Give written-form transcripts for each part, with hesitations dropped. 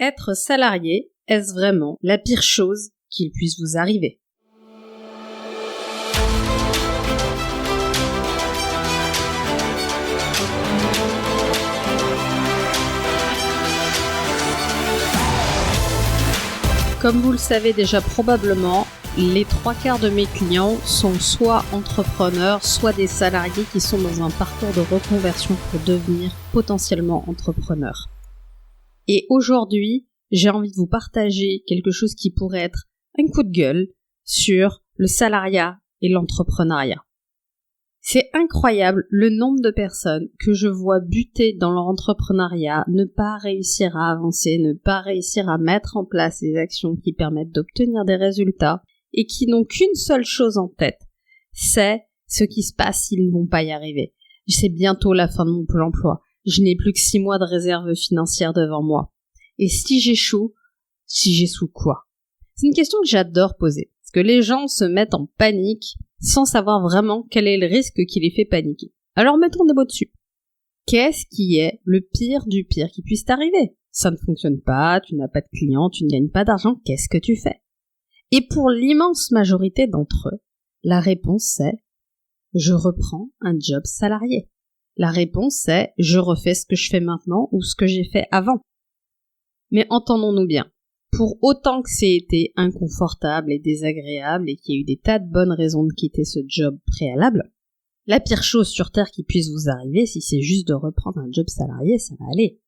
Être salarié, est-ce vraiment la pire chose qu'il puisse vous arriver ? Comme vous le savez déjà probablement, les 3/4 de mes clients sont soit entrepreneurs, soit des salariés qui sont dans un parcours de reconversion pour devenir potentiellement entrepreneurs. Et aujourd'hui, j'ai envie de vous partager quelque chose qui pourrait être un coup de gueule sur le salariat et l'entrepreneuriat. C'est incroyable le nombre de personnes que je vois buter dans leur entrepreneuriat, ne pas réussir à avancer, ne pas réussir à mettre en place des actions qui permettent d'obtenir des résultats et qui n'ont qu'une seule chose en tête, c'est ce qui se passe s'ils ne vont pas y arriver. C'est bientôt la fin de mon Pôle emploi. Je n'ai plus que 6 mois de réserve financière devant moi. Et si j'échoue quoi ? C'est une question que j'adore poser. Parce que les gens se mettent en panique sans savoir vraiment quel est le risque qui les fait paniquer. Alors mettons des mots dessus. Qu'est-ce qui est le pire du pire qui puisse t'arriver ? Ça ne fonctionne pas, tu n'as pas de clients, tu ne gagnes pas d'argent, qu'est-ce que tu fais ? Et pour l'immense majorité d'entre eux, la réponse est « je reprends un job salarié ». La réponse est « je refais ce que je fais maintenant ou ce que j'ai fait avant ». Mais entendons-nous bien, pour autant que c'est été inconfortable et désagréable et qu'il y ait eu des tas de bonnes raisons de quitter ce job préalable, la pire chose sur Terre qui puisse vous arriver, si c'est juste de reprendre un job salarié, ça va aller.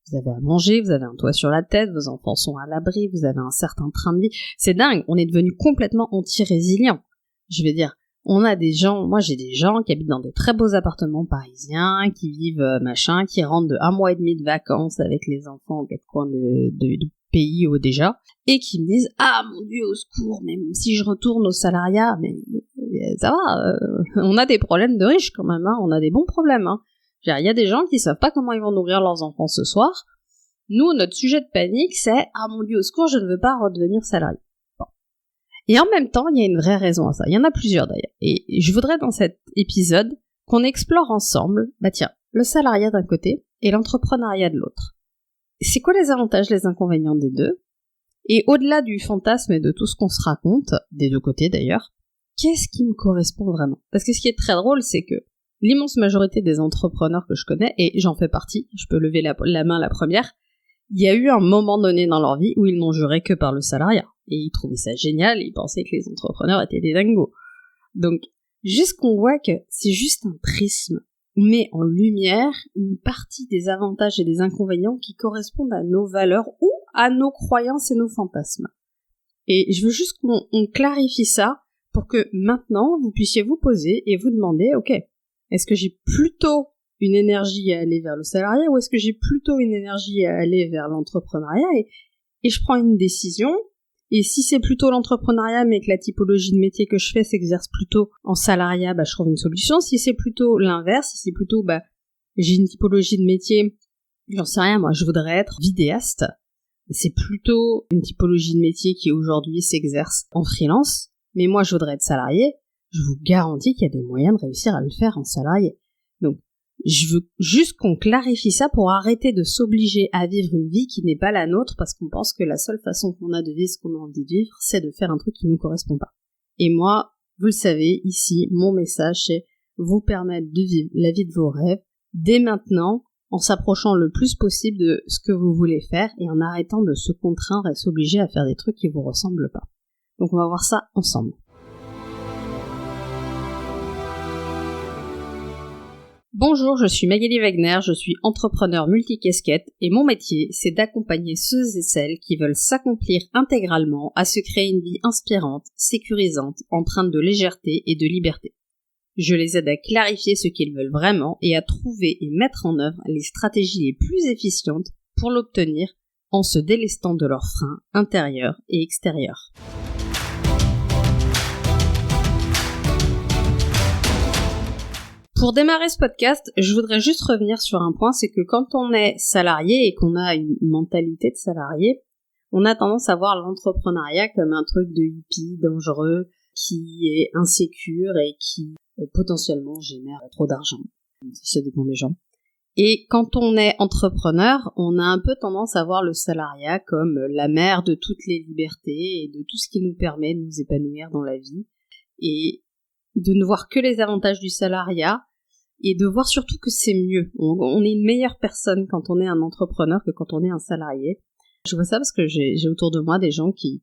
Vous avez à manger, vous avez un toit sur la tête, vos enfants sont à l'abri, vous avez un certain train de vie. C'est dingue, on est devenu complètement anti-résilient. Je veux dire, on a des gens, moi j'ai des gens qui habitent dans des très beaux appartements parisiens, qui vivent qui rentrent de 1 mois et demi de vacances avec les enfants aux 4 coins de pays déjà, et qui me disent « Ah mon Dieu, au secours, mais si je retourne au salariat, mais ça va, on a des problèmes de riches quand même, hein, on a des bons problèmes. Hein. Il y a des gens qui savent pas comment ils vont nourrir leurs enfants ce soir. Nous, notre sujet de panique, c'est « Ah mon Dieu, au secours, je ne veux pas redevenir salarié. » Et en même temps, il y a une vraie raison à ça. Il y en a plusieurs d'ailleurs. Et je voudrais dans cet épisode qu'on explore ensemble, le salariat d'un côté et l'entrepreneuriat de l'autre. C'est quoi les avantages, les inconvénients des deux ? Et au-delà du fantasme et de tout ce qu'on se raconte, des deux côtés d'ailleurs, qu'est-ce qui me correspond vraiment ? Parce que ce qui est très drôle, c'est que l'immense majorité des entrepreneurs que je connais, et j'en fais partie, je peux lever la main la première, il y a eu un moment donné dans leur vie où ils n'ont juré que par le salariat. Et ils trouvaient ça génial, ils pensaient que les entrepreneurs étaient des dingos. Donc, juste qu'on voit que c'est juste un prisme. On met en lumière une partie des avantages et des inconvénients qui correspondent à nos valeurs ou à nos croyances et nos fantasmes. Et je veux juste qu'on clarifie ça pour que maintenant, vous puissiez vous poser et vous demander, ok, est-ce que j'ai plutôt une énergie à aller vers le salariat ou est-ce que j'ai plutôt une énergie à aller vers l'entrepreneuriat et je prends une décision. Et si c'est plutôt l'entrepreneuriat, mais que la typologie de métier que je fais s'exerce plutôt en salariat, je trouve une solution. Si c'est plutôt l'inverse, si c'est plutôt, j'ai une typologie de métier, j'en sais rien, moi, je voudrais être vidéaste. C'est plutôt une typologie de métier qui aujourd'hui s'exerce en freelance. Mais moi, je voudrais être salarié. Je vous garantis qu'il y a des moyens de réussir à le faire en salarié. Donc, je veux juste qu'on clarifie ça pour arrêter de s'obliger à vivre une vie qui n'est pas la nôtre parce qu'on pense que la seule façon qu'on a de vivre ce qu'on a envie de vivre, c'est de faire un truc qui ne nous correspond pas. Et moi, vous le savez, ici, mon message, c'est vous permettre de vivre la vie de vos rêves dès maintenant, en s'approchant le plus possible de ce que vous voulez faire et en arrêtant de se contraindre et s'obliger à faire des trucs qui vous ressemblent pas. Donc on va voir ça ensemble. Bonjour, je suis Magali Wagner, je suis entrepreneur multicasquette et mon métier, c'est d'accompagner ceux et celles qui veulent s'accomplir intégralement à se créer une vie inspirante, sécurisante, empreinte de légèreté et de liberté. Je les aide à clarifier ce qu'ils veulent vraiment et à trouver et mettre en œuvre les stratégies les plus efficientes pour l'obtenir en se délestant de leurs freins intérieurs et extérieurs. Pour démarrer ce podcast, je voudrais juste revenir sur un point, c'est que quand on est salarié et qu'on a une mentalité de salarié, on a tendance à voir l'entrepreneuriat comme un truc de hippie dangereux qui est insécure et qui potentiellement génère trop d'argent. Ça dépend des gens. Et quand on est entrepreneur, on a un peu tendance à voir le salariat comme la mère de toutes les libertés et de tout ce qui nous permet de nous épanouir dans la vie, et de ne voir que les avantages du salariat, et de voir surtout que c'est mieux. On est une meilleure personne quand on est un entrepreneur que quand on est un salarié. Je vois ça parce que j'ai autour de moi des gens qui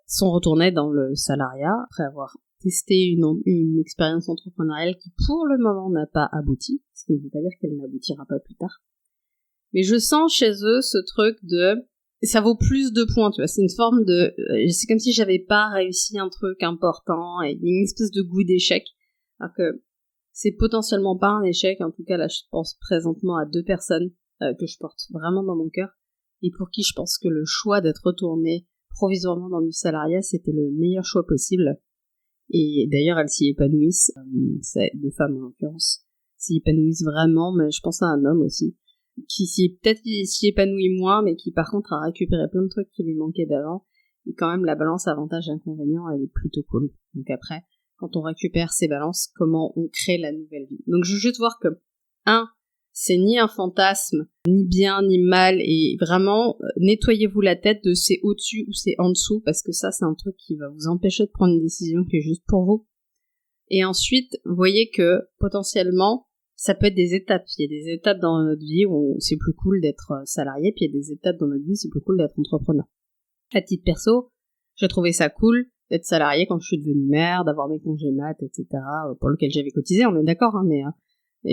sont retournés dans le salariat après avoir testé une expérience entrepreneuriale qui pour le moment n'a pas abouti, ce qui ne veut pas dire qu'elle n'aboutira pas plus tard. Mais je sens chez eux ce truc de ça vaut plus de points, tu vois, c'est une forme de c'est comme si j'avais pas réussi un truc important, et une espèce de goût d'échec, alors que c'est potentiellement pas un échec. En tout cas là je pense présentement à 2 personnes que je porte vraiment dans mon cœur, et pour qui je pense que le choix d'être retourné provisoirement dans du salariat c'était le meilleur choix possible. Et d'ailleurs, elles s'y épanouissent, c'est 2 femmes en l'occurrence, s'y épanouissent vraiment, mais je pense à un homme aussi, qui s'y épanouit moins, mais qui par contre a récupéré plein de trucs qui lui manquaient d'avant, et quand même la balance avantage-inconvénient, elle est plutôt cool. Donc après, quand on récupère ces balances, comment on crée la nouvelle vie. Donc je veux juste voir que, 1, c'est ni un fantasme, ni bien, ni mal, et vraiment, nettoyez-vous la tête de c'est au-dessus ou c'est en dessous, parce que ça, c'est un truc qui va vous empêcher de prendre une décision qui est juste pour vous. Et ensuite, voyez que, potentiellement, ça peut être des étapes. Il y a des étapes dans notre vie où c'est plus cool d'être salarié, puis il y a des étapes dans notre vie où c'est plus cool d'être entrepreneur. À titre perso, j'ai trouvé ça cool d'être salarié quand je suis devenue mère, d'avoir mes congés mat, etc., pour lesquels j'avais cotisé, on est d'accord, hein, mais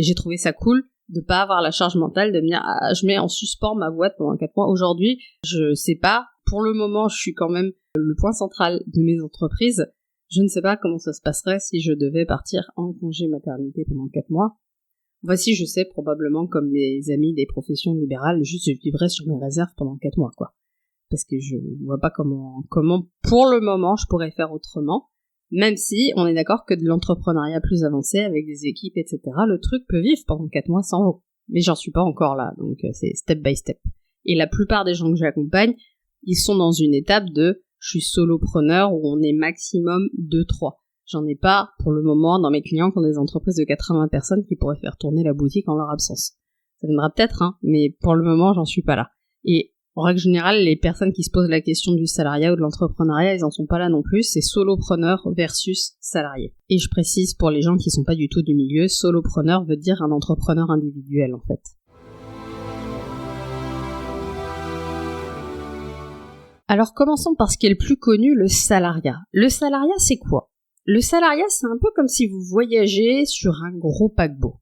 j'ai trouvé ça cool de pas avoir la charge mentale de me dire je mets en suspens ma boîte pendant 4 mois. Aujourd'hui, je sais pas, pour le moment, je suis quand même le point central de mes entreprises. Je ne sais pas comment ça se passerait si je devais partir en congé maternité pendant 4 mois. Voici, je sais, probablement comme mes amis des professions libérales, juste je vivrais sur mes réserves pendant 4 mois, quoi. Parce que je vois pas comment pour le moment je pourrais faire autrement. Même si on est d'accord que de l'entrepreneuriat plus avancé avec des équipes, etc., le truc peut vivre pendant 4 mois sans vous. Mais j'en suis pas encore là, donc c'est step by step. Et la plupart des gens que j'accompagne, ils sont dans une étape de je suis solopreneur où on est maximum 2-3. J'en ai pas pour le moment dans mes clients qui ont des entreprises de 80 personnes qui pourraient faire tourner la boutique en leur absence. Ça viendra peut-être, hein, mais pour le moment j'en suis pas là. Et en règle générale, les personnes qui se posent la question du salariat ou de l'entrepreneuriat, ils en sont pas là non plus, c'est solopreneur versus salarié. Et je précise pour les gens qui sont pas du tout du milieu, solopreneur veut dire un entrepreneur individuel en fait. Alors commençons par ce qui est le plus connu, le salariat. Le salariat, c'est quoi ? Le salariat, c'est un peu comme si vous voyagez sur un gros paquebot.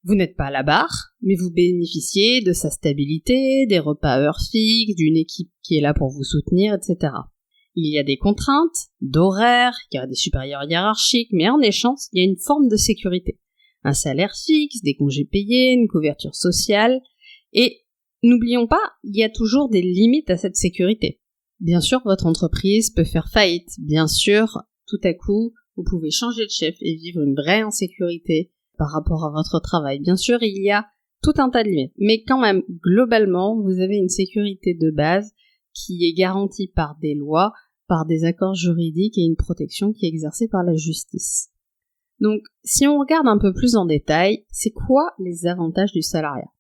Vous n'êtes pas à la barre, mais vous bénéficiez de sa stabilité, des repas à heure fixe, d'une équipe qui est là pour vous soutenir, etc. Il y a des contraintes, d'horaires, il y a des supérieurs hiérarchiques, mais en échange, il y a une forme de sécurité. Un salaire fixe, des congés payés, une couverture sociale, et n'oublions pas, il y a toujours des limites à cette sécurité. Bien sûr, votre entreprise peut faire faillite, bien sûr, tout à coup, vous pouvez changer de chef et vivre une vraie insécurité par rapport à votre travail. Bien sûr, il y a tout un tas de limites, mais quand même, globalement, vous avez une sécurité de base qui est garantie par des lois, par des accords juridiques et une protection qui est exercée par la justice. Donc, si on regarde un peu plus en détail, c'est quoi les avantages du salariat ?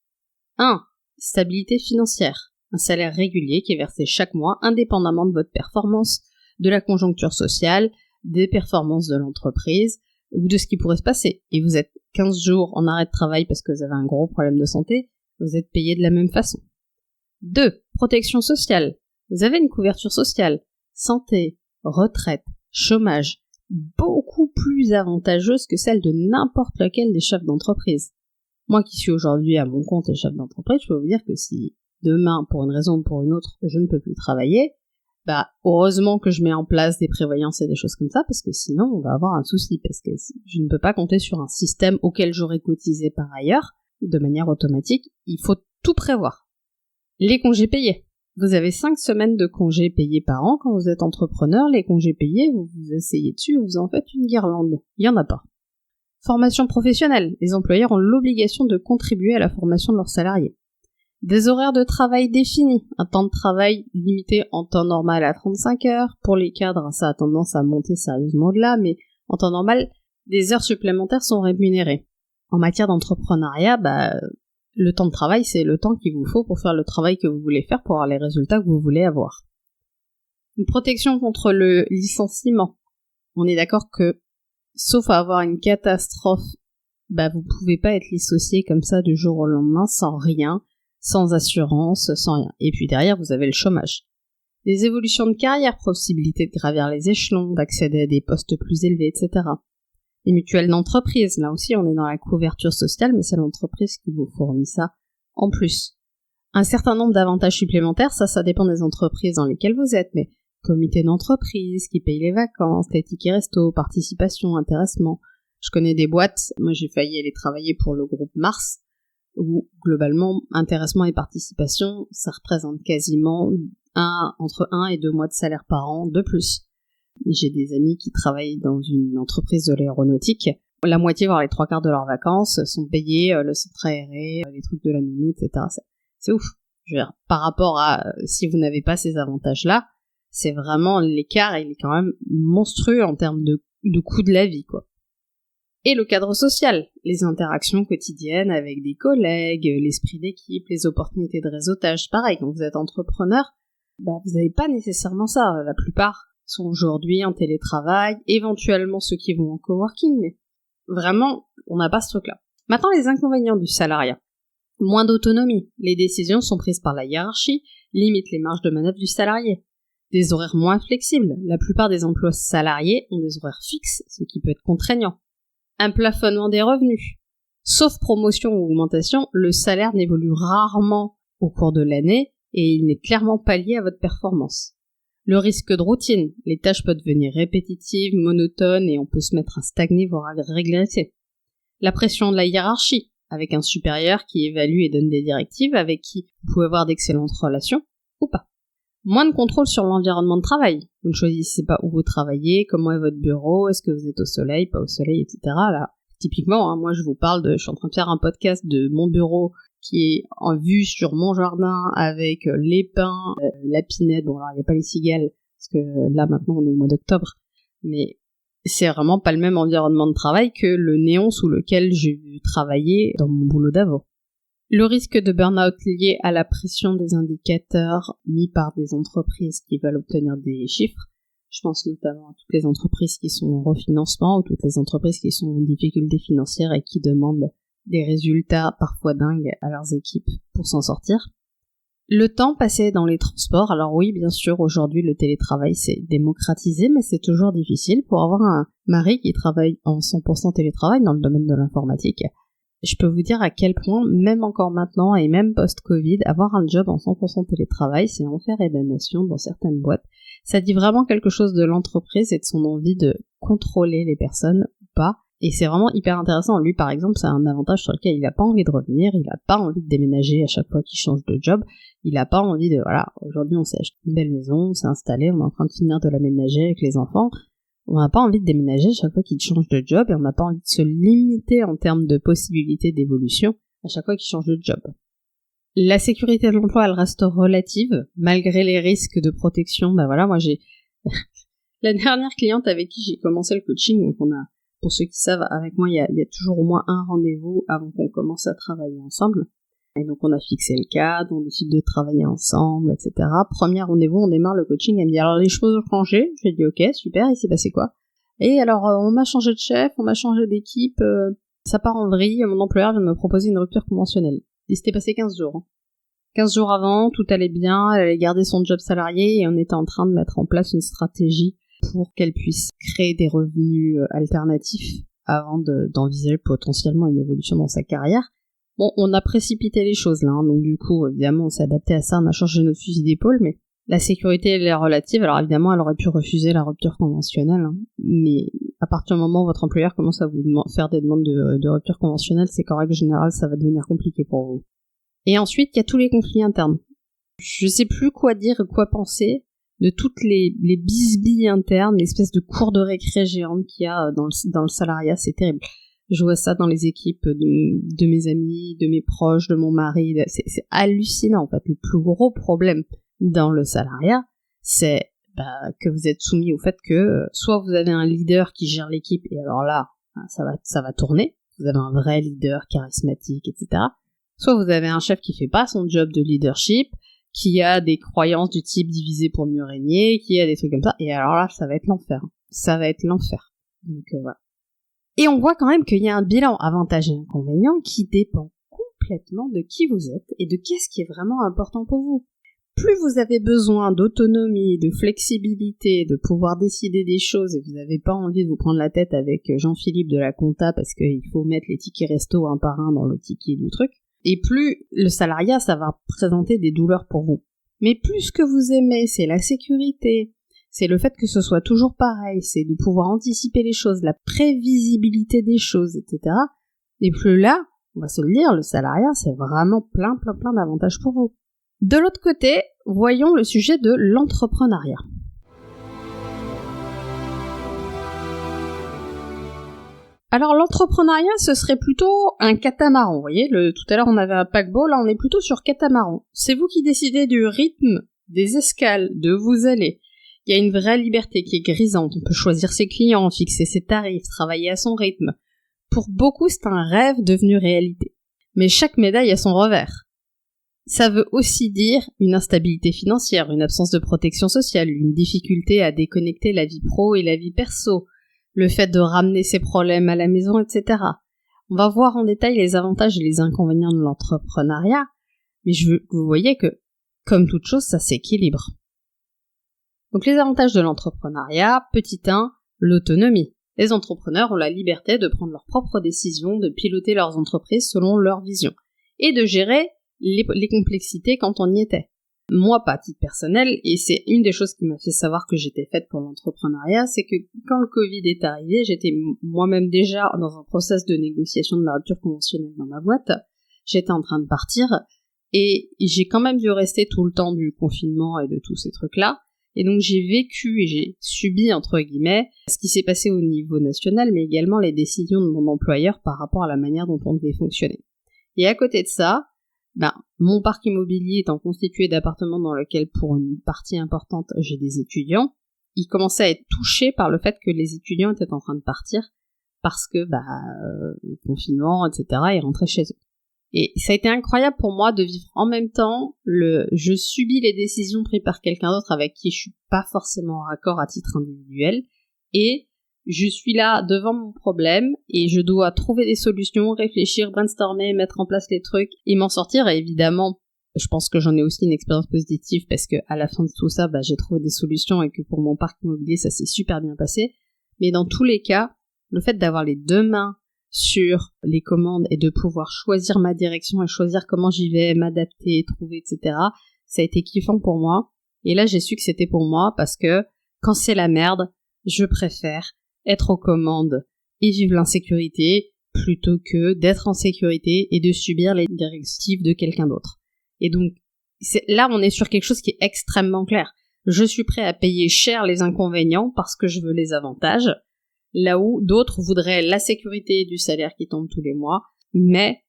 1. Stabilité financière. Un salaire régulier qui est versé chaque mois, indépendamment de votre performance, de la conjoncture sociale, des performances de l'entreprise, ou de ce qui pourrait se passer. Et vous êtes 15 jours en arrêt de travail parce que vous avez un gros problème de santé, vous êtes payé de la même façon. 2. Protection sociale. Vous avez une couverture sociale, santé, retraite, chômage, beaucoup plus avantageuse que celle de n'importe lequel des chefs d'entreprise. Moi qui suis aujourd'hui à mon compte et chef d'entreprise, je peux vous dire que si demain, pour une raison ou pour une autre, je ne peux plus travailler, heureusement que je mets en place des prévoyances et des choses comme ça, parce que sinon on va avoir un souci, parce que je ne peux pas compter sur un système auquel j'aurais cotisé par ailleurs, de manière automatique, il faut tout prévoir. Les congés payés. Vous avez 5 semaines de congés payés par an quand vous êtes entrepreneur, les congés payés, vous vous asseyez dessus, vous en faites une guirlande. Il y en a pas. Formation professionnelle. Les employeurs ont l'obligation de contribuer à la formation de leurs salariés. Des horaires de travail définis, un temps de travail limité en temps normal à 35 heures. Pour les cadres, ça a tendance à monter sérieusement au-delà, mais en temps normal, des heures supplémentaires sont rémunérées. En matière d'entrepreneuriat, Le temps de travail, c'est le temps qu'il vous faut pour faire le travail que vous voulez faire, pour avoir les résultats que vous voulez avoir. Une protection contre le licenciement. On est d'accord que, sauf à avoir une catastrophe, vous pouvez pas être licencié comme ça du jour au lendemain, sans rien, sans assurance, sans rien. Et puis derrière, vous avez le chômage. Des évolutions de carrière, possibilité de gravir les échelons, d'accéder à des postes plus élevés, etc. Les mutuelles d'entreprise, là aussi on est dans la couverture sociale, mais c'est l'entreprise qui vous fournit ça en plus. Un certain nombre d'avantages supplémentaires, ça dépend des entreprises dans lesquelles vous êtes, mais comité d'entreprise, qui paye les vacances, les tickets resto, participation, intéressement. Je connais des boîtes, moi j'ai failli aller travailler pour le groupe Mars, où globalement, intéressement et participation, ça représente quasiment entre 1 et 2 mois de salaire par an de plus. J'ai des amis qui travaillent dans une entreprise de l'aéronautique. La moitié, voire les 3/4 de leurs vacances sont payées, le centre aéré, les trucs de la nounou, etc. C'est ouf. Je veux dire, par rapport à si vous n'avez pas ces avantages-là, c'est vraiment l'écart, il est quand même monstrueux en termes de coût de la vie, quoi. Et le cadre social, les interactions quotidiennes avec des collègues, l'esprit d'équipe, les opportunités de réseautage. Pareil, quand vous êtes entrepreneur, vous n'avez pas nécessairement ça. La plupart sont aujourd'hui en télétravail, éventuellement ceux qui vont en coworking, mais vraiment, on n'a pas ce truc-là. Maintenant, les inconvénients du salariat. Moins d'autonomie, les décisions sont prises par la hiérarchie, limitent les marges de manœuvre du salarié. Des horaires moins flexibles, la plupart des emplois salariés ont des horaires fixes, ce qui peut être contraignant. Un plafonnement des revenus. Sauf promotion ou augmentation, le salaire n'évolue rarement au cours de l'année et il n'est clairement pas lié à votre performance. Le risque de routine, les tâches peuvent devenir répétitives, monotones et on peut se mettre à stagner voire à régresser. La pression de la hiérarchie, avec un supérieur qui évalue et donne des directives, avec qui vous pouvez avoir d'excellentes relations, ou pas. Moins de contrôle sur l'environnement de travail. Vous ne choisissez pas où vous travaillez, comment est votre bureau, est-ce que vous êtes au soleil, pas au soleil, etc. Là, typiquement, moi je vous parle je suis en train de faire un podcast de mon bureau qui est en vue sur mon jardin avec les pins, la pinette, bon alors il n'y a pas les cigales, parce que là maintenant on est au mois d'octobre, mais c'est vraiment pas le même environnement de travail que le néon sous lequel j'ai travaillé dans mon boulot d'avant. Le risque de burn-out lié à la pression des indicateurs mis par des entreprises qui veulent obtenir des chiffres. Je pense notamment à toutes les entreprises qui sont en refinancement ou toutes les entreprises qui sont en difficulté financière et qui demandent des résultats parfois dingues à leurs équipes pour s'en sortir. Le temps passé dans les transports, alors oui, bien sûr, aujourd'hui le télétravail s'est démocratisé, mais c'est toujours difficile. Pour avoir un mari qui travaille en 100% télétravail dans le domaine de l'informatique, je peux vous dire à quel point, même encore maintenant et même post-Covid, avoir un job en 100% télétravail, c'est enfer et damnation dans certaines boîtes. Ça dit vraiment quelque chose de l'entreprise et de son envie de contrôler les personnes ou pas. Et c'est vraiment hyper intéressant. Lui, par exemple, c'est un avantage sur lequel il n'a pas envie de revenir, il n'a pas envie de déménager à chaque fois qu'il change de job, il n'a pas envie de, voilà, aujourd'hui on s'est acheté une belle maison, on s'est installé, on est en train de finir de l'aménager avec les enfants, on n'a pas envie de déménager à chaque fois qu'il change de job et on n'a pas envie de se limiter en termes de possibilités d'évolution à chaque fois qu'il change de job. La sécurité de l'emploi, elle reste relative, malgré les risques de protection. Moi j'ai la dernière cliente avec qui j'ai commencé le coaching, donc pour ceux qui savent, avec moi, il y a toujours au moins un rendez-vous avant qu'on commence à travailler ensemble. Et donc, on a fixé le cadre, on décide de travailler ensemble, etc. Premier rendez-vous, on démarre le coaching, elle me dit, alors les choses ont changé. J'ai dit, ok, super, il s'est passé quoi? Et alors, on m'a changé de chef, on m'a changé d'équipe, ça part en vrille, mon employeur vient de me proposer une rupture conventionnelle. Il s'était passé 15 jours. Hein. 15 jours avant, tout allait bien, elle allait garder son job salarié et on était en train de mettre en place une stratégie pour qu'elle puisse créer des revenus alternatifs avant d'envisager potentiellement une évolution dans sa carrière. Bon, on a précipité les choses là, hein, donc du coup, évidemment, on s'est adapté à ça, on a changé notre fusil d'épaule, mais la sécurité, elle est relative. Alors évidemment, elle aurait pu refuser la rupture conventionnelle, hein, mais à partir du moment où votre employeur commence à vous faire des demandes de rupture conventionnelle, c'est qu'en règle générale, ça va devenir compliqué pour vous. Et ensuite, il y a tous les conflits internes. Je sais plus quoi dire et quoi penser de toutes les bisbilles internes, l'espèce de cour de récré géante qu'il y a dans le salariat, c'est terrible. Je vois ça dans les équipes de mes amis, de mes proches, de mon mari, c'est hallucinant en fait. Le plus gros problème dans le salariat, c'est que vous êtes soumis au fait que soit vous avez un leader qui gère l'équipe, et alors là, ça va tourner, vous avez un vrai leader charismatique, etc. Soit vous avez un chef qui fait pas son job de leadership, qui a des croyances du type diviser pour mieux régner, qui a des trucs comme ça, et alors là, ça va être l'enfer. Ça va être l'enfer. Donc voilà. Et on voit quand même qu'il y a un bilan avantages et inconvénients qui dépend complètement de qui vous êtes et de qu'est-ce qui est vraiment important pour vous. Plus vous avez besoin d'autonomie, de flexibilité, de pouvoir décider des choses et vous n'avez pas envie de vous prendre la tête avec Jean-Philippe de la compta parce qu'il faut mettre les tickets resto un par un dans le ticket du truc, et plus le salariat, ça va présenter des douleurs pour vous. Mais plus ce que vous aimez, c'est la sécurité, c'est le fait que ce soit toujours pareil, c'est de pouvoir anticiper les choses, la prévisibilité des choses, etc. Et plus là, on va se le dire, le salariat, c'est vraiment plein d'avantages pour vous. De l'autre côté, voyons le sujet de l'entrepreneuriat. Alors l'entrepreneuriat, ce serait plutôt un catamaran, vous voyez, tout à l'heure on avait un paquebot, là on est plutôt sur catamaran. C'est vous qui décidez du rythme, des escales, de où vous allez. Il y a une vraie liberté qui est grisante, on peut choisir ses clients, fixer ses tarifs, travailler à son rythme. Pour beaucoup, c'est un rêve devenu réalité. Mais chaque médaille a son revers. Ça veut aussi dire une instabilité financière, une absence de protection sociale, une difficulté à déconnecter la vie pro et la vie perso, le fait de ramener ses problèmes à la maison, etc. On va voir en détail les avantages et les inconvénients de l'entrepreneuriat, mais je veux que vous voyez que, comme toute chose, ça s'équilibre. Donc les avantages de l'entrepreneuriat, petit 1, l'autonomie. Les entrepreneurs ont la liberté de prendre leurs propres décisions, de piloter leurs entreprises selon leur vision, et de gérer les complexités quand on y était. Moi, pas à titre personnel, et c'est une des choses qui m'a fait savoir que j'étais faite pour l'entrepreneuriat, c'est que quand le Covid est arrivé, j'étais moi-même déjà dans un process de négociation de la rupture conventionnelle dans ma boîte, j'étais en train de partir, et j'ai quand même dû rester tout le temps du confinement et de tous ces trucs-là, et donc j'ai vécu et j'ai subi, entre guillemets, ce qui s'est passé au niveau national, mais également les décisions de mon employeur par rapport à la manière dont on devait fonctionner. Et à côté de ça, mon parc immobilier étant constitué d'appartements dans lesquels, pour une partie importante, j'ai des étudiants, il commençait à être touché par le fait que les étudiants étaient en train de partir parce que, le confinement, etc., ils rentraient chez eux. Et ça a été incroyable pour moi de vivre en même temps je subis les décisions prises par quelqu'un d'autre avec qui je suis pas forcément en raccord à titre individuel, et je suis là devant mon problème et je dois trouver des solutions, réfléchir, brainstormer, mettre en place les trucs et m'en sortir. Et évidemment, je pense que j'en ai aussi une expérience positive parce que à la fin de tout ça, j'ai trouvé des solutions et que pour mon parc immobilier, ça s'est super bien passé. Mais dans tous les cas, le fait d'avoir les deux mains sur les commandes et de pouvoir choisir ma direction et choisir comment j'y vais, m'adapter, trouver, etc., ça a été kiffant pour moi. Et là, j'ai su que c'était pour moi parce que quand c'est la merde, je préfère être aux commandes et vivre l'insécurité plutôt que d'être en sécurité et de subir les directives de quelqu'un d'autre. Et donc, là, on est sur quelque chose qui est extrêmement clair. Je suis prêt à payer cher les inconvénients parce que je veux les avantages, là où d'autres voudraient la sécurité du salaire qui tombe tous les mois, mais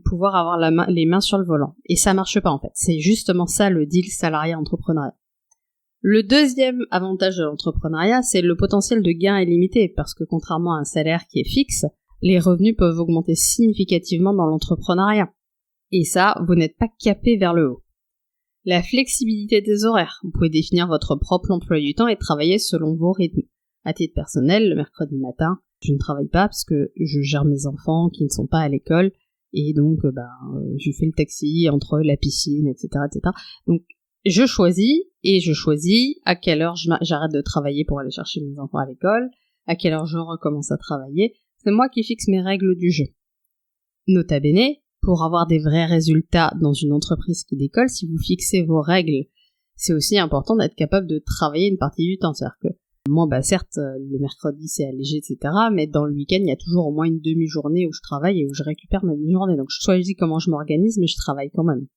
pouvoir avoir les mains sur le volant. Et ça marche pas, en fait. C'est justement ça le deal salariat-entrepreneuriat. Le deuxième avantage de l'entrepreneuriat, c'est le potentiel de gain est limité, parce que contrairement à un salaire qui est fixe, les revenus peuvent augmenter significativement dans l'entrepreneuriat. Et ça, vous n'êtes pas capé vers le haut. La flexibilité des horaires. Vous pouvez définir votre propre emploi du temps et travailler selon vos rythmes. À titre personnel, le mercredi matin, je ne travaille pas parce que je gère mes enfants qui ne sont pas à l'école, et donc je fais le taxi entre la piscine, etc., etc. Donc je choisis à quelle heure j'arrête de travailler pour aller chercher mes enfants à l'école, à quelle heure je recommence à travailler. C'est moi qui fixe mes règles du jeu. Nota bene, pour avoir des vrais résultats dans une entreprise qui décolle, si vous fixez vos règles, c'est aussi important d'être capable de travailler une partie du temps. C'est-à-dire que moi, certes, le mercredi c'est allégé, etc., mais dans le week-end, il y a toujours au moins une demi-journée où je travaille et où je récupère ma demi-journée. Donc je choisis comment je m'organise, mais je travaille quand même.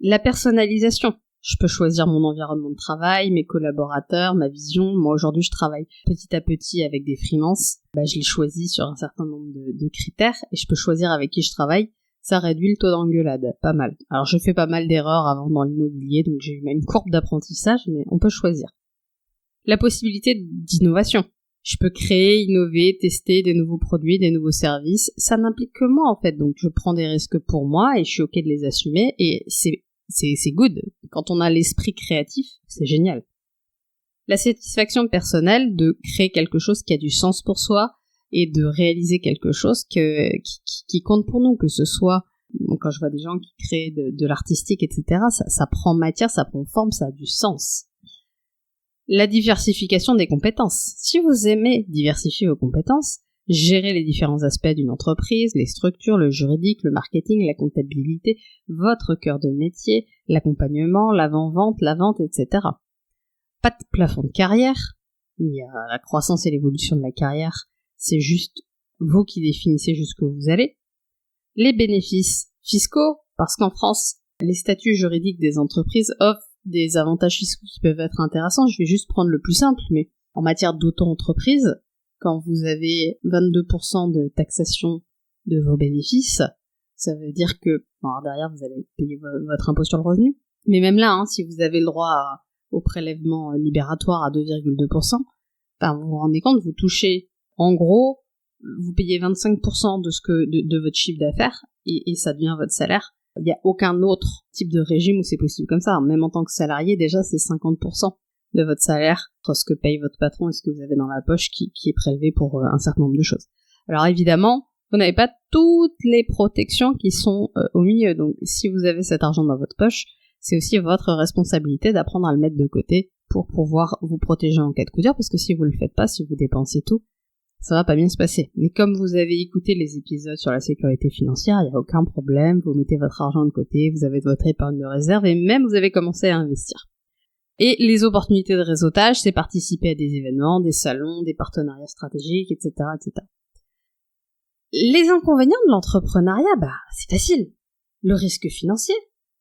La personnalisation. Je peux choisir mon environnement de travail, mes collaborateurs, ma vision. Moi, aujourd'hui, je travaille petit à petit avec des freelances. Je les choisis sur un certain nombre de critères et je peux choisir avec qui je travaille. Ça réduit le taux d'engueulade, pas mal. Alors, je fais pas mal d'erreurs avant dans l'immobilier, donc j'ai eu une courbe d'apprentissage, mais on peut choisir. La possibilité d'innovation. Je peux créer, innover, tester des nouveaux produits, des nouveaux services. Ça n'implique que moi, en fait. Donc, je prends des risques pour moi et je suis OK de les assumer. Et c'est good. Quand on a l'esprit créatif, c'est génial. La satisfaction personnelle de créer quelque chose qui a du sens pour soi et de réaliser quelque chose qui compte pour nous, que ce soit, quand je vois des gens qui créent de l'artistique, etc., ça prend matière, ça prend forme, ça a du sens. La diversification des compétences. Si vous aimez diversifier vos compétences, gérer les différents aspects d'une entreprise, les structures, le juridique, le marketing, la comptabilité, votre cœur de métier, l'accompagnement, l'avant-vente, la vente, etc. Pas de plafond de carrière. Il y a la croissance et l'évolution de la carrière. C'est juste vous qui définissez jusqu'où vous allez. Les bénéfices fiscaux, parce qu'en France, les statuts juridiques des entreprises offrent des avantages fiscaux qui peuvent être intéressants. Je vais juste prendre le plus simple, mais en matière d'auto-entreprise, quand vous avez 22% de taxation de vos bénéfices, ça veut dire que, alors derrière, vous allez payer votre impôt sur le revenu. Mais même là, si vous avez le droit au prélèvement libératoire à 2,2%, vous vous rendez compte, vous touchez, en gros, vous payez 25% de votre chiffre d'affaires, et ça devient votre salaire. Il n'y a aucun autre type de régime où c'est possible comme ça. Même en tant que salarié, déjà, c'est 50% de votre salaire, entre ce que paye votre patron et ce que vous avez dans la poche qui est prélevé pour un certain nombre de choses. Alors évidemment, vous n'avez pas toutes les protections qui sont au milieu. Donc si vous avez cet argent dans votre poche, c'est aussi votre responsabilité d'apprendre à le mettre de côté pour pouvoir vous protéger en cas de coup dur, parce que si vous le faites pas, si vous dépensez tout, ça va pas bien se passer. Mais comme vous avez écouté les épisodes sur la sécurité financière, il n'y a aucun problème, vous mettez votre argent de côté, vous avez votre épargne de réserve et même vous avez commencé à investir. Et les opportunités de réseautage, c'est participer à des événements, des salons, des partenariats stratégiques, etc., etc. Les inconvénients de l'entrepreneuriat, c'est facile. Le risque financier.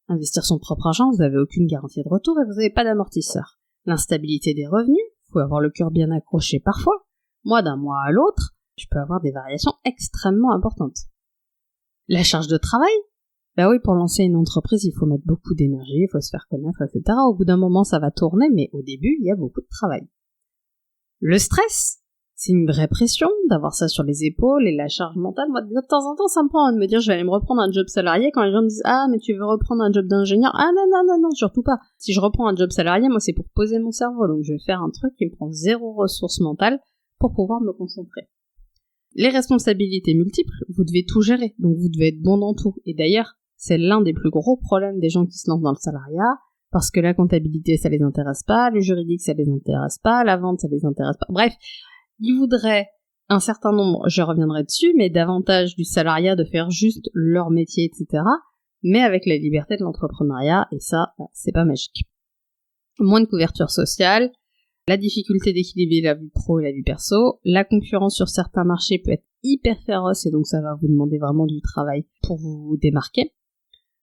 Investir son propre argent, vous n'avez aucune garantie de retour et vous n'avez pas d'amortisseur. L'instabilité des revenus, faut avoir le cœur bien accroché parfois. Moi, d'un mois à l'autre, je peux avoir des variations extrêmement importantes. La charge de travail, oui, pour lancer une entreprise, il faut mettre beaucoup d'énergie, il faut se faire connaître, etc. Au bout d'un moment, ça va tourner, mais au début, il y a beaucoup de travail. Le stress, c'est une vraie pression d'avoir ça sur les épaules et la charge mentale. Moi, de temps en temps, ça me prend de me dire, je vais aller me reprendre un job salarié quand les gens me disent, ah, mais tu veux reprendre un job d'ingénieur? Ah, non, surtout pas. Si je reprends un job salarié, moi, c'est pour poser mon cerveau, donc je vais faire un truc qui me prend 0 ressources mentales pour pouvoir me concentrer. Les responsabilités multiples, vous devez tout gérer, donc vous devez être bon dans tout. Et d'ailleurs, c'est l'un des plus gros problèmes des gens qui se lancent dans le salariat, parce que la comptabilité, ça les intéresse pas, le juridique, ça les intéresse pas, la vente, ça les intéresse pas. Bref, ils voudraient un certain nombre, je reviendrai dessus, mais davantage du salariat, de faire juste leur métier, etc., mais avec la liberté de l'entrepreneuriat, et ça, c'est pas magique. Moins de couverture sociale, la difficulté d'équilibrer la vie pro et la vie perso, la concurrence sur certains marchés peut être hyper féroce, et donc ça va vous demander vraiment du travail pour vous démarquer.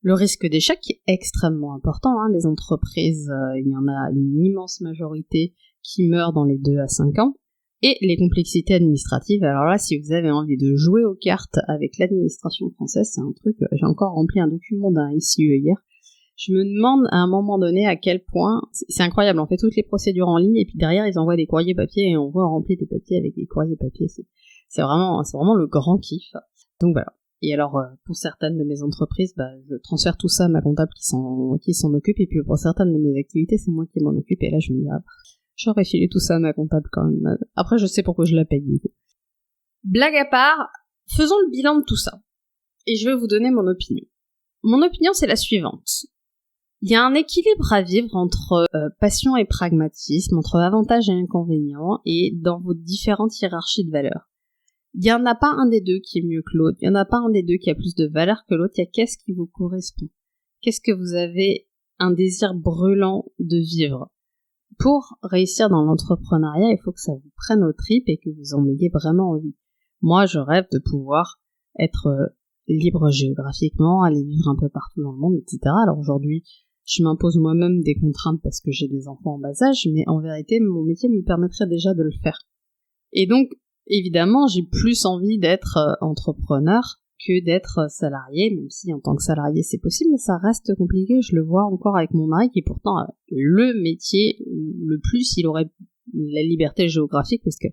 Le risque d'échec qui est extrêmement important, les entreprises, il y en a une immense majorité qui meurent dans les 2 à 5 ans. Et les complexités administratives, alors là, si vous avez envie de jouer aux cartes avec l'administration française, c'est un truc, j'ai encore rempli un document d'un SIE hier, je me demande à un moment donné à quel point, c'est incroyable, on fait toutes les procédures en ligne, et puis derrière, ils envoient des courriers papier, et on voit remplir des papiers avec des courriers papier, c'est vraiment le grand kiff. Donc voilà. Et alors, pour certaines de mes entreprises, je transfère tout ça à ma comptable qui s'en occupe, et puis pour certaines de mes activités, c'est moi qui m'en occupe, et là, je me dis, j'aurais filé tout ça à ma comptable quand même. Après, je sais pourquoi je la paye, du coup. Blague à part, faisons le bilan de tout ça. Et je vais vous donner mon opinion. Mon opinion, c'est la suivante. Il y a un équilibre à vivre entre passion et pragmatisme, entre avantages et inconvénients, et dans vos différentes hiérarchies de valeurs. Il n'y en a pas un des deux qui est mieux que l'autre, il n'y en a pas un des deux qui a plus de valeur que l'autre, il y a qu'est-ce qui vous correspond. Qu'est-ce que vous avez un désir brûlant de vivre. Pour réussir dans l'entrepreneuriat, il faut que ça vous prenne aux tripes et que vous en ayez vraiment envie. Moi, je rêve de pouvoir être libre géographiquement, aller vivre un peu partout dans le monde, etc. Alors aujourd'hui, je m'impose moi-même des contraintes parce que j'ai des enfants en bas âge, mais en vérité, mon métier me permettrait déjà de le faire. Et donc, évidemment, j'ai plus envie d'être entrepreneur que d'être salarié, même si en tant que salarié c'est possible, mais ça reste compliqué. Je le vois encore avec mon mari qui pourtant a le métier le plus, il aurait la liberté géographique, parce que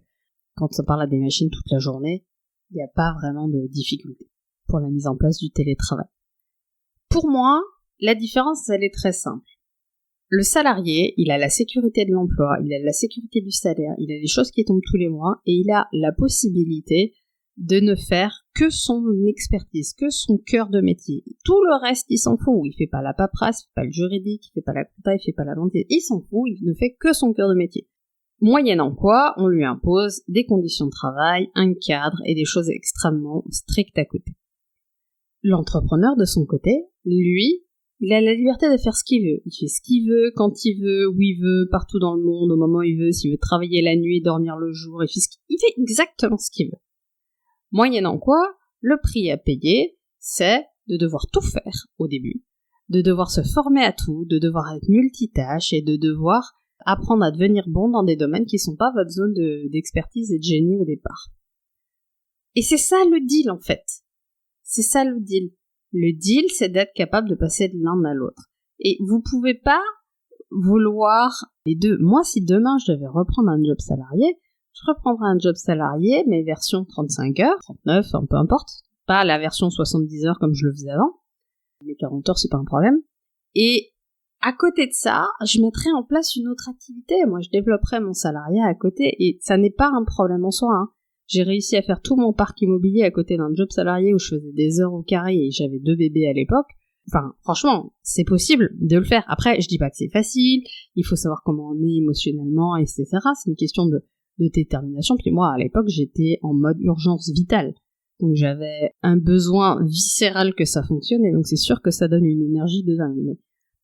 quand on parle à des machines toute la journée, il n'y a pas vraiment de difficulté pour la mise en place du télétravail. Pour moi, la différence, elle est très simple. Le salarié, il a la sécurité de l'emploi, il a la sécurité du salaire, il a des choses qui tombent tous les mois et il a la possibilité de ne faire que son expertise, que son cœur de métier. Tout le reste, il s'en fout. Il fait pas la paperasse, il fait pas le juridique, il fait pas la compta, il fait pas la vente. Il s'en fout, il ne fait que son cœur de métier. Moyennant quoi, on lui impose des conditions de travail, un cadre et des choses extrêmement strictes à côté. L'entrepreneur, de son côté, lui, il a la liberté de faire ce qu'il veut. Il fait ce qu'il veut, quand il veut, où il veut, partout dans le monde, au moment où il veut. S'il veut travailler la nuit, dormir le jour, il fait exactement ce qu'il veut. Moyennant quoi, le prix à payer, c'est de devoir tout faire au début, de devoir se former à tout, de devoir être multitâche et de devoir apprendre à devenir bon dans des domaines qui sont pas votre zone d'expertise et de génie au départ. Et c'est ça le deal en fait. C'est ça le deal. Le deal, c'est d'être capable de passer de l'un à l'autre. Et vous pouvez pas vouloir les deux. Moi, si demain je devais reprendre un job salarié, je reprendrai un job salarié, mais version 35 heures, 39, peu importe. Pas la version 70 heures comme je le faisais avant. Les 40 heures, c'est pas un problème. Et à côté de ça, je mettrais en place une autre activité. Moi, je développerais mon salariat à côté. Et ça n'est pas un problème en soi, hein. J'ai réussi à faire tout mon parc immobilier à côté d'un job salarié où je faisais des heures au carré et j'avais 2 bébés à l'époque. Enfin, franchement, c'est possible de le faire. Après, je dis pas que c'est facile. Il faut savoir comment on est émotionnellement, etc. C'est une question de détermination. Puis moi, à l'époque, j'étais en mode urgence vitale. Donc j'avais un besoin viscéral que ça fonctionne, et donc c'est sûr que ça donne une énergie de dingue.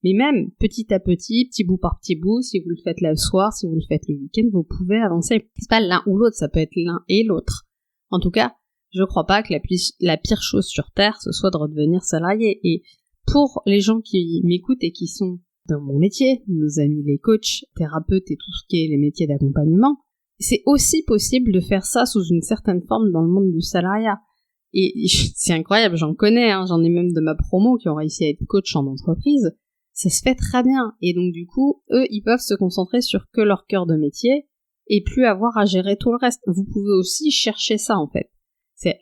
Mais même, petit à petit, petit bout par petit bout, si vous le faites le soir, si vous le faites le week-end, vous pouvez avancer. C'est pas l'un ou l'autre, ça peut être l'un et l'autre. En tout cas, je crois pas que la pire chose sur Terre, ce soit de redevenir salarié. Et pour les gens qui m'écoutent et qui sont dans mon métier, nos amis les coachs, thérapeutes et tout ce qui est les métiers d'accompagnement, c'est aussi possible de faire ça sous une certaine forme dans le monde du salariat. Et c'est incroyable, j'en connais, hein, j'en ai même de ma promo qui ont réussi à être coach en entreprise. Ça se fait très bien. Et donc du coup, eux, ils peuvent se concentrer sur que leur cœur de métier et plus avoir à gérer tout le reste. Vous pouvez aussi chercher ça en fait.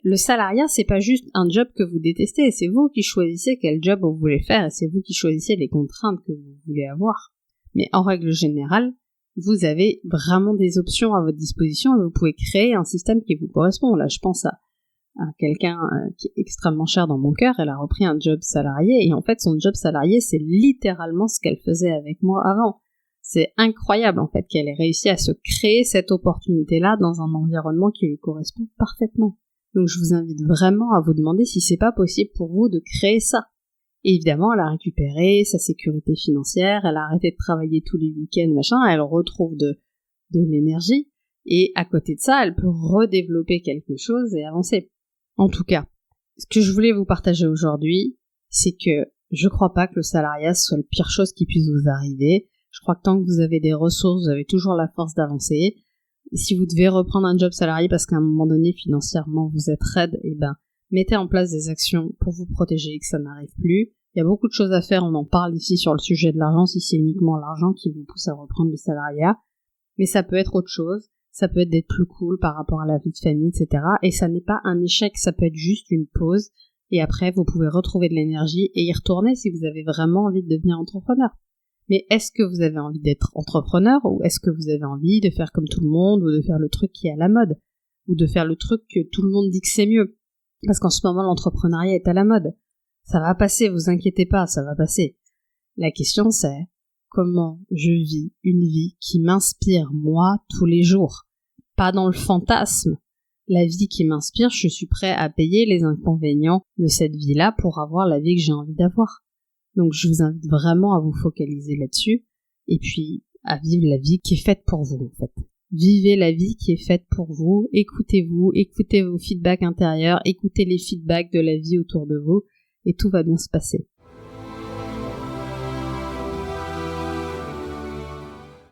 Le salariat, c'est pas juste un job que vous détestez, c'est vous qui choisissez quel job vous voulez faire et c'est vous qui choisissez les contraintes que vous voulez avoir. Mais en règle générale, vous avez vraiment des options à votre disposition et vous pouvez créer un système qui vous correspond. Là, je pense à quelqu'un qui est extrêmement cher dans mon cœur. Elle a repris un job salarié et en fait, son job salarié, c'est littéralement ce qu'elle faisait avec moi avant. C'est incroyable en fait qu'elle ait réussi à se créer cette opportunité-là dans un environnement qui lui correspond parfaitement. Donc je vous invite vraiment à vous demander si c'est pas possible pour vous de créer ça. Et évidemment, elle a récupéré sa sécurité financière, elle a arrêté de travailler tous les week-ends, machin, elle retrouve de l'énergie, et à côté de ça, elle peut redévelopper quelque chose et avancer. En tout cas, ce que je voulais vous partager aujourd'hui, c'est que je crois pas que le salariat soit la pire chose qui puisse vous arriver. Je crois que tant que vous avez des ressources, vous avez toujours la force d'avancer. Et si vous devez reprendre un job salarié parce qu'à un moment donné, financièrement, vous êtes raide, eh ben, mettez en place des actions pour vous protéger et que ça n'arrive plus. Il y a beaucoup de choses à faire, on en parle ici sur le sujet de l'argent, si c'est uniquement l'argent qui vous pousse à reprendre le salariat. Mais ça peut être autre chose, ça peut être d'être plus cool par rapport à la vie de famille, etc. Et ça n'est pas un échec, ça peut être juste une pause. Et après, vous pouvez retrouver de l'énergie et y retourner si vous avez vraiment envie de devenir entrepreneur. Mais est-ce que vous avez envie d'être entrepreneur ou est-ce que vous avez envie de faire comme tout le monde ou de faire le truc qui est à la mode ou de faire le truc que tout le monde dit que c'est mieux? Parce qu'en ce moment, l'entrepreneuriat est à la mode. Ça va passer, vous inquiétez pas, ça va passer. La question c'est, comment je vis une vie qui m'inspire, moi, tous les jours? Pas dans le fantasme. La vie qui m'inspire, je suis prêt à payer les inconvénients de cette vie-là pour avoir la vie que j'ai envie d'avoir. Donc je vous invite vraiment à vous focaliser là-dessus, et puis à vivre la vie qui est faite pour vous, en fait. Vivez la vie qui est faite pour vous, écoutez-vous, écoutez vos feedbacks intérieurs, écoutez les feedbacks de la vie autour de vous, et tout va bien se passer.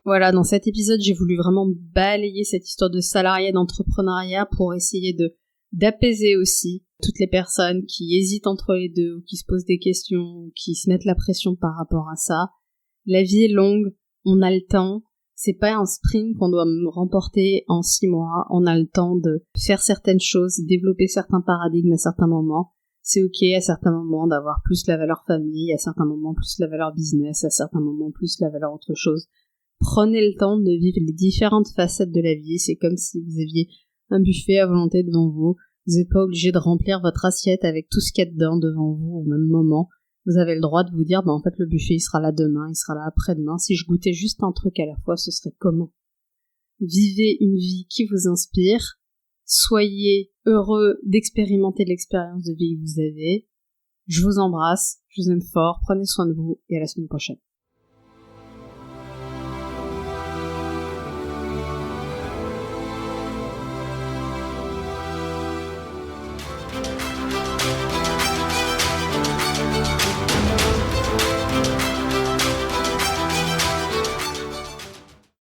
Voilà, dans cet épisode, j'ai voulu vraiment balayer cette histoire de salariat, d'entrepreneuriat pour essayer d'apaiser aussi toutes les personnes qui hésitent entre les deux, ou qui se posent des questions, ou qui se mettent la pression par rapport à ça. La vie est longue, on a le temps, C'est pas un sprint qu'on doit remporter en 6 mois. On a le temps de faire certaines choses, développer certains paradigmes à certains moments. C'est ok à certains moments d'avoir plus la valeur famille, à certains moments plus la valeur business, à certains moments plus la valeur autre chose. Prenez le temps de vivre les différentes facettes de la vie. C'est comme si vous aviez un buffet à volonté devant vous. Vous n'êtes pas obligé de remplir votre assiette avec tout ce qu'il y a dedans devant vous au même moment. Vous avez le droit de vous dire, en fait, le buffet, il sera là demain, il sera là après-demain. Si je goûtais juste un truc à la fois, ce serait comment? Vivez une vie qui vous inspire. Soyez heureux d'expérimenter l'expérience de vie que vous avez. Je vous embrasse, je vous aime fort, prenez soin de vous et à la semaine prochaine.